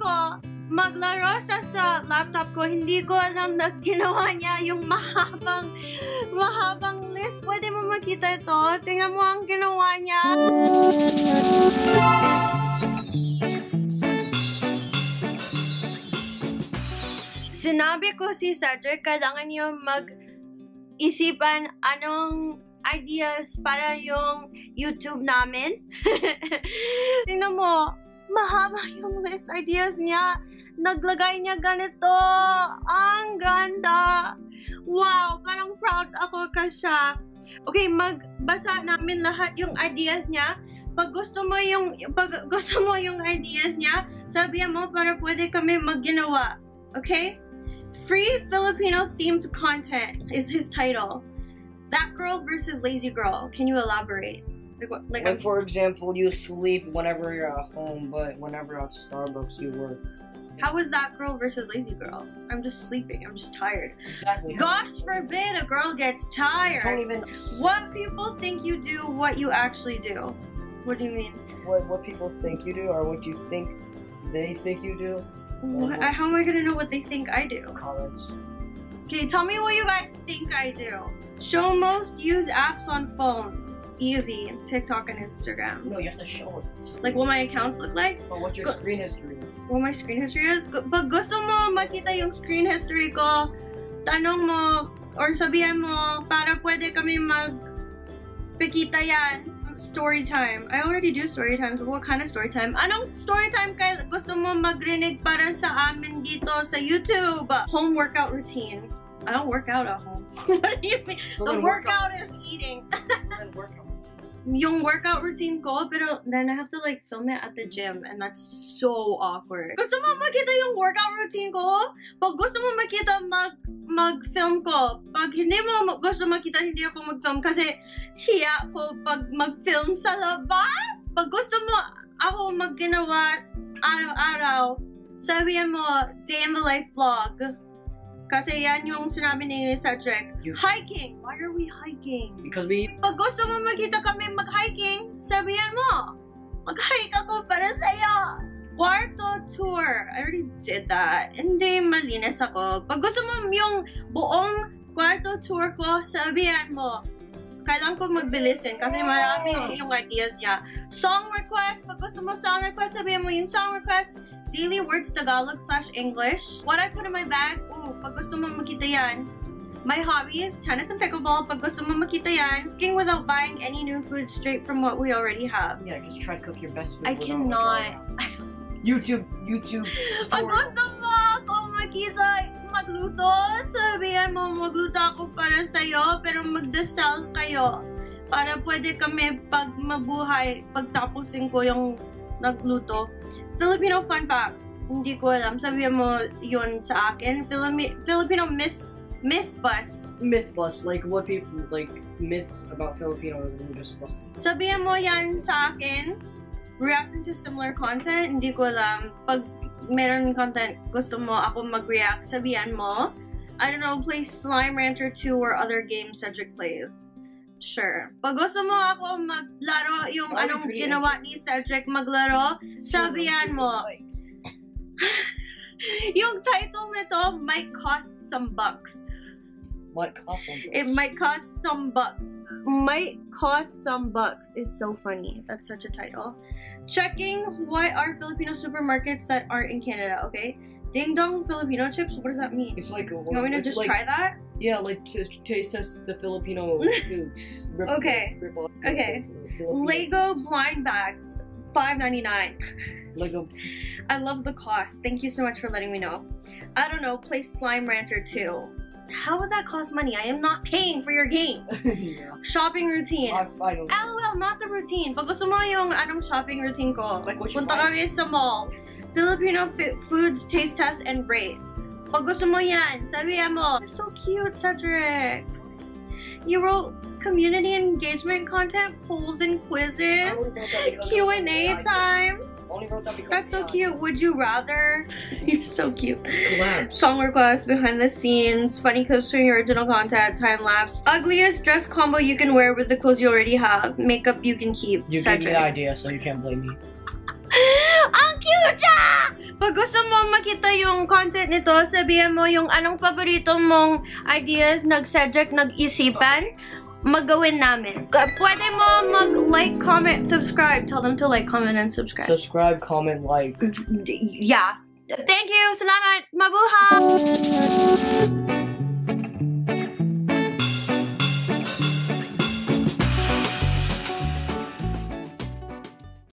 ko maglaro siya sa laptop ko. Hindi ko alam na ginawa niya yung mahabang list. Pwede mo makita ito. Tingnan mo ang ginawa niya. Sinabi ko si Cedric, kailangan niyo mag-isipan anong ideas para yung YouTube namin. Tingnan mo, mahaba yung list ideas niya. Naglagay niya ganito. Ang ganda. Wow, parang proud ako kasi. Okay, magbasa namin lahat yung ideas niya. Pag gusto mo yung ideas niya, sabihan mo para pwede kami magginawa. Okay? Free Filipino themed content is his title. That girl versus lazy girl. Can you elaborate? Like for example, you sleep whenever you're at home, but whenever at Starbucks you work. How is that girl versus lazy girl? I'm just sleeping. I'm just tired. Exactly. Gosh forbid a girl gets tired. Don't even. What people think you do, what you actually do. What do you mean? What people think you do, or what you think they think you do. How am I gonna know what they think I do? Comments. Okay, tell me what you guys think I do. Show most used apps on phone. Easy. TikTok and Instagram. No, you have to show it. Like what my accounts look like? Or what your screen history is. What my screen history is? Pag gusto mo makita yung screen history ko, tanong mo or sabihan mo para pwede kami magpikita yan. Story time. I already do story time. So what kind of story time? Anong story time kaya gusto mo magrinig para sa amin dito sa YouTube? Home workout routine. I don't work out at home. What do you mean? So the workout is eating. Yung workout routine ko, pero then I have to like film it at the gym and that's so awkward. Gusto mo makita yung workout routine ko? Pag gusto mo makita mag-film ko. Pag hindi mo gusto makita, hindi ako mag-film kasi hiya ko pag mag-film sa labas. Pag gusto mo ako magginawa araw-araw, sabihan mo day in the life vlog. Kasi yan yung sinabi ni Cedric. Hiking! Why are we hiking? Because we... Pag gusto mo makita kami mag-hiking, sabihan mo. Mag-hike ako para sa'yo. Kwarto tour. I already did that. Hindi malinis ako. Pag gusto mo yung buong kwarto tour ko, sabihan mo. Kailangan ko magbilisin kasi marami yung ideas niya. Song request. Pag gusto mo song request, sabihan mo yung song request. Daily words Tagalog/English. What I put in my bag? Ooh, pag gusto mo makita yan. My hobbies, tennis and pickleball. Pag gusto mo makita yan. Cooking without buying any new food straight from what we already have. Yeah, just try to cook your best food. I cannot. YouTube. Pag gusto mo ako makita magluto, sabihan mo magluto ako para sa'yo, pero magdasal kayo. Para pwede kami pag mabuhay, pagtapusin ko yung nagluto. Filipino fun facts. Hindi ko alam. Sabihan mo yun sa akin. Filipino myth bus. Myth bus. Like what people, like myths about Filipino religious bus. Sabihan mo yan sa akin. Reacting to similar content. Hindi ko alam. Pag meron content gusto mo ako mag-react, sabihan mo. I don't know, play Slime Rancher 2 or other games Cedric plays. Sure. Pag gusto mo ako maglaro yung anong ginawa ni Cedric maglaro, sabihan mo. Yung title nito might cost some bucks. Might cost some bucks. It might cost some bucks. Might cost some bucks is so funny. That's such a title. Checking what are Filipino supermarkets that aren't in Canada, okay? Ding Dong Filipino chips, what does that mean? It's like... You want me to just try that? Yeah, like to taste test the Filipino foods. Okay. Okay. Lego blind bags, $5.99. Lego. I love the cost. Thank you so much for letting me know. I don't know, play Slime Rancher 2. How would that cost money? I am not paying for your game. Yeah. Shopping routine. I don't know. LOL, not the routine. Pag gusto mo yung anong shopping routine ko, Like what you punta buy? kami sa mall. Filipino foods, taste test, and rate. Pag gusto mo yan, sabihan mo. You're so cute, Cedric. You wrote community engagement content, polls and quizzes, Q&A time. Only wrote that because That's so cute. Would you rather? You're so cute. Collabs. Song requests, behind the scenes, funny clips from your original content, time lapse. Ugliest dress combo you can wear with the clothes you already have. Makeup you can keep. You gave me the idea, so you can't blame me. Ang cute siya! Pag gusto mo makita yung content nito, sabihin mo yung anong paborito mong ideas nag-Cedric nag-isipan, magawin namin. Pwede mo mag-like, comment, subscribe. Tell them to like, comment, and subscribe. Subscribe, comment, like. Yeah. Thank you. Salamat. Mabuhay!